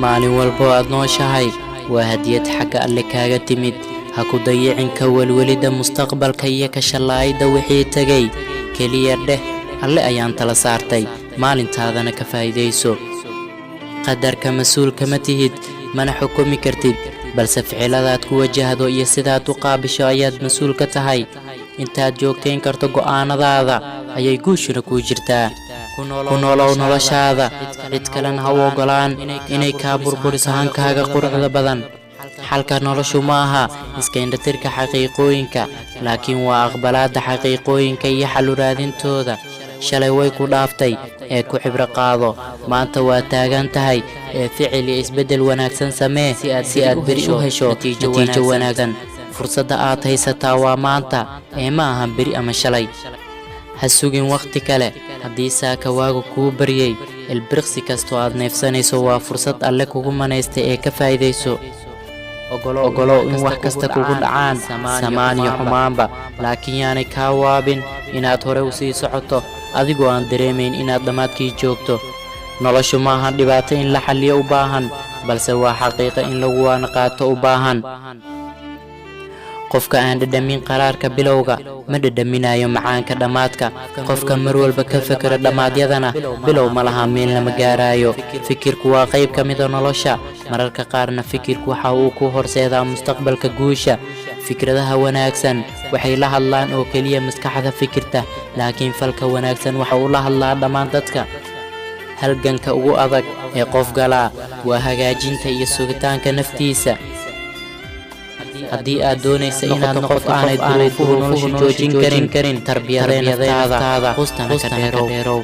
maalin walbo aad nooshahay waa hadiyad xagga alle kaaga timid ha ku dayicin ka welwelida mustaqbalka iyo ka shalaayida wixii tagay kaliya dheh alle ayaan tala saartay maalintaadana ka faa'iideyso qadarka mas'uulka ma tihid mana xukumi kartid balse ficiladaad ku wajahdo iyo sidaad u qaabisho ayaad mas'uul ka tahay intaad joogtayn karto go'aanadaada ayay guushuna kuu jirtaa ku noolow noloshaada cid kalena ha u ogolaan inay kaa burburiso hankaaga quruxda badan xalka noloshu ma aha iska indhatirka xaqiiqooyinka laakiin waa aqbalaadda xaqiiqooyinka iyo xal u raadintooda shalay way ku dhaaftay ee ku cibro qaado maanta waa taagan tahay ee ficil iyo isbeddel wanaagsan samee si aad beri u hesho natiijo wanaagsan fursadda aad haysataa waa maanta ee ma ahan beri ama shalay ha sugin waqti kale haddii saaka waagu kuu baryay ilbiriqsi kastoo aad neefsanayso waa fursad alle kugu manaystay ee ka faa'iidayso ogolow in wax kasta kugu dhacaan samaan iyo xumaanba laakiin yaanay kaa waabin inaad hore u sii socoto adigoo aan dareemayn inaad dhammaadkii joogto noloshu maaha dhibaato in la xalliyo u baahan balse waa xaqiiqo in lagu waana qaato u baahan qofka aan dhadhamin qaraarka bilowga ma dhadhaminayo macaanka dhammaadka qofka mar walba ka fakera dhamaadyadana bilow ma laha meel lama gaarayo fikirku waa qayb ka mid ah nolosha mararka qaarna fikirku waxa uu ku horseedaa mustaqbalka guusha fikradaha wanaagsan waxay la hadlaan oo kaliya maskaxda fikirta laakiin falka wanaagsan waxa uu la hadlaa dhammaan dadka halganka ugu adag ee qof galaa waa hagaajinta iyo sugitaanka naftiisa haddii aad doonaysa inaad noqoto aanay duruufuhu nolosha joojin karin tarbiyada naftaada hustana ka dheerow